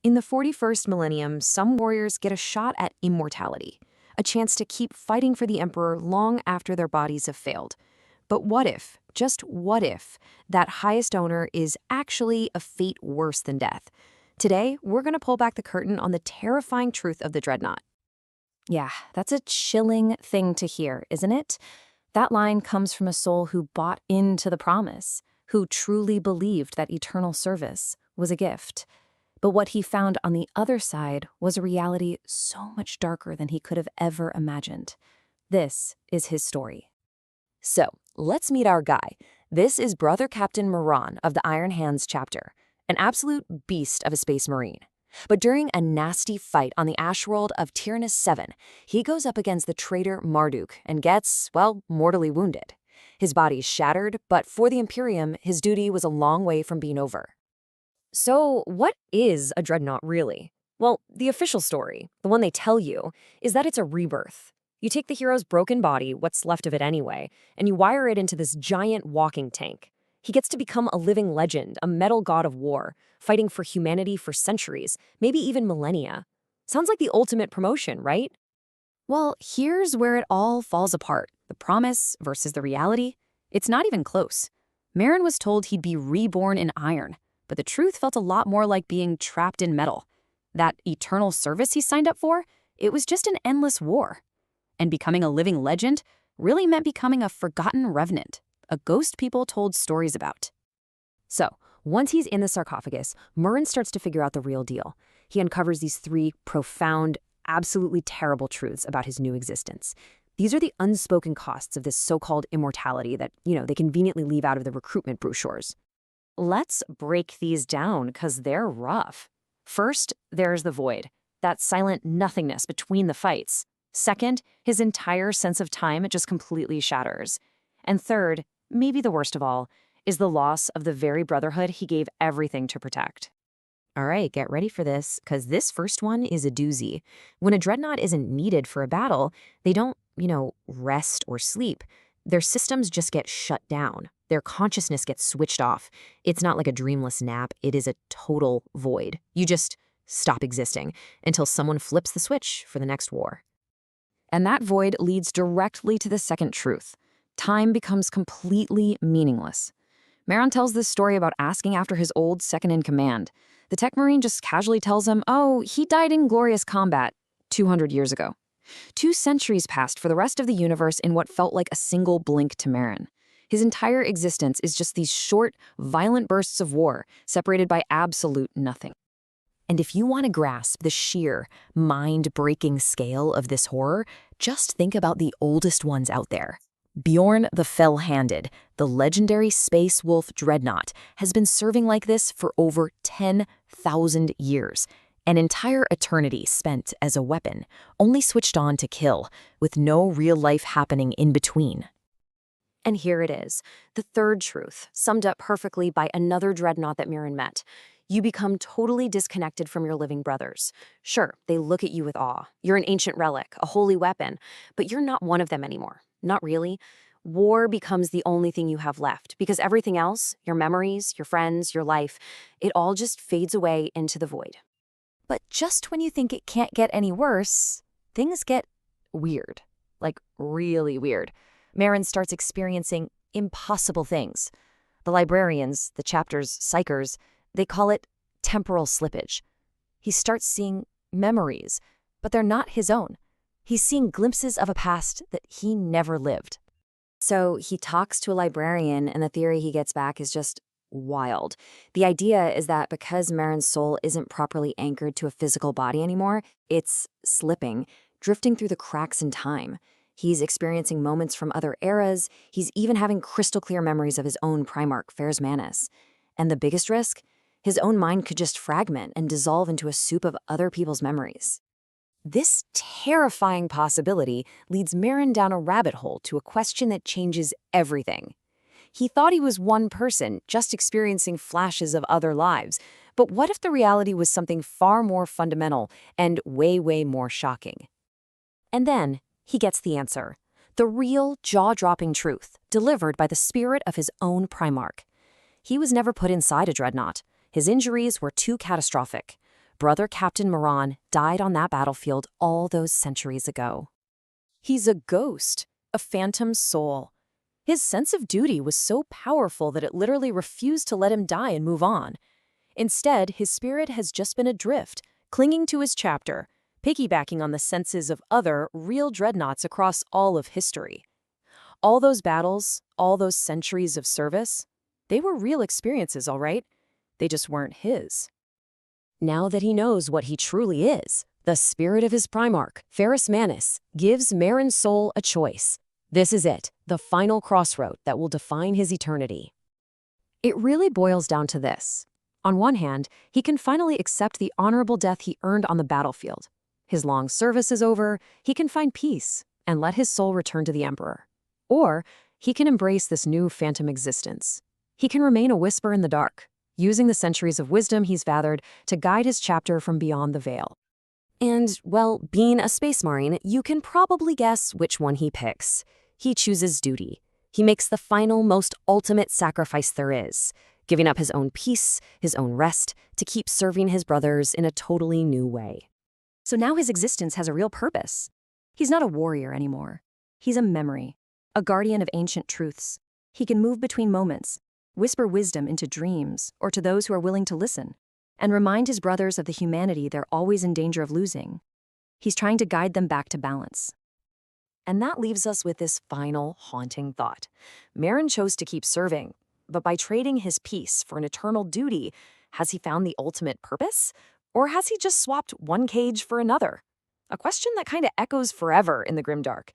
In the 41st millennium, some warriors get a shot at immortality, a chance to keep fighting for the Emperor long after their bodies have failed. But what if, just what if, that highest honor is actually a fate worse than death? Today, we're going to pull back the curtain on the terrifying truth of the Dreadnought. Yeah, that's a chilling thing to hear, isn't it? That line comes from a soul who bought into the promise, who truly believed that eternal service was a gift. But what he found on the other side was a reality so much darker than he could have ever imagined. This is his story. So, let's meet our guy. This is Brother Captain Meron of the Iron Hands chapter, an absolute beast of a space marine. But during a nasty fight on the ash world of Tyrannus 7, he goes up against the traitor Marduk and gets, well, mortally wounded. His body's shattered, but for the Imperium, his duty was a long way from being over. So, what is a Dreadnought really? Well, the official story, the one they tell you, is that it's a rebirth. You take the hero's broken body, what's left of it anyway, and you wire it into this giant walking tank. He gets to become a living legend, a metal god of war, fighting for humanity for centuries, maybe even millennia. Sounds like the ultimate promotion, right? Well, here's where it all falls apart. The promise versus the reality. It's not even close. Meron was told he'd be reborn in iron, but the truth felt a lot more like being trapped in metal. That eternal service he signed up for, it was just an endless war. And becoming a living legend really meant becoming a forgotten revenant, a ghost people told stories about. So, once he's in the sarcophagus, Meron starts to figure out the real deal. He uncovers these three profound, absolutely terrible truths about his new existence. These are the unspoken costs of this so-called immortality that, they conveniently leave out of the recruitment brochures. Let's break these down, because they're rough. First, there's the void, that silent nothingness between the fights. Second, his entire sense of time just completely shatters. And third, maybe the worst of all, is the loss of the very brotherhood he gave everything to protect. All right, get ready for this, because this first one is a doozy. When a dreadnought isn't needed for a battle, they don't, rest or sleep. Their systems just get shut down. Their consciousness gets switched off. It's not like a dreamless nap. It is a total void. You just stop existing until someone flips the switch for the next war. And that void leads directly to the second truth. Time becomes completely meaningless. Meron tells this story about asking after his old second-in-command. The tech marine just casually tells him, oh, he died in glorious combat 200 years ago. 2 centuries passed for the rest of the universe in what felt like a single blink to Meron. His entire existence is just these short, violent bursts of war, separated by absolute nothing. And if you want to grasp the sheer, mind-breaking scale of this horror, just think about the oldest ones out there. Bjorn the Fell-Handed, the legendary space wolf Dreadnought, has been serving like this for over 10,000 years. An entire eternity spent as a weapon, only switched on to kill, with no real life happening in between. And here it is, the third truth, summed up perfectly by another dreadnought that Meron met. You become totally disconnected from your living brothers. Sure, they look at you with awe. You're an ancient relic, a holy weapon, but you're not one of them anymore. Not really. War becomes the only thing you have left, because everything else, your memories, your friends, your life, it all just fades away into the void. But just when you think it can't get any worse, things get weird. Like really weird. Meron starts experiencing impossible things. The librarians, the chapter's psychers, they call it temporal slippage. He starts seeing memories, but they're not his own. He's seeing glimpses of a past that he never lived. So he talks to a librarian, and the theory he gets back is just wild. The idea is that because Meron's soul isn't properly anchored to a physical body anymore, it's slipping, drifting through the cracks in time. He's experiencing moments from other eras. He's even having crystal clear memories of his own Primarch Ferrus Manus. And the biggest risk? His own mind could just fragment and dissolve into a soup of other people's memories. This terrifying possibility leads Meron down a rabbit hole to a question that changes everything. He thought he was one person, just experiencing flashes of other lives. But what if the reality was something far more fundamental and way, way more shocking? And then he gets the answer. The real, jaw-dropping truth, delivered by the spirit of his own Primarch. He was never put inside a dreadnought. His injuries were too catastrophic. brother Captain Meron died on that battlefield all those centuries ago. He's a ghost, a phantom soul. His sense of duty was so powerful that it literally refused to let him die and move on. Instead, his spirit has just been adrift, clinging to his chapter, piggybacking on the senses of other, real dreadnoughts across all of history. All those battles, all those centuries of service, they were real experiences, all right? They just weren't his. Now that he knows what he truly is, the spirit of his Primarch, Ferrus Manus, gives Meron's soul a choice. This is it, the final crossroad that will define his eternity. It really boils down to this. On one hand, he can finally accept the honorable death he earned on the battlefield. His long service is over, he can find peace and let his soul return to the Emperor. Or he can embrace this new phantom existence. He can remain a whisper in the dark, using the centuries of wisdom he's gathered to guide his chapter from beyond the veil. And, well, being a space marine, you can probably guess which one he picks. He chooses duty. He makes the final, most ultimate sacrifice there is, giving up his own peace, his own rest, to keep serving his brothers in a totally new way. So now his existence has a real purpose. He's not a warrior anymore. He's a memory, a guardian of ancient truths. He can move between moments, whisper wisdom into dreams or to those who are willing to listen, and remind his brothers of the humanity they're always in danger of losing. He's trying to guide them back to balance. And that leaves us with this final, haunting thought. Meron chose to keep serving, but by trading his peace for an eternal duty, has he found the ultimate purpose? Or has he just swapped one cage for another? A question that kind of echoes forever in the grimdark.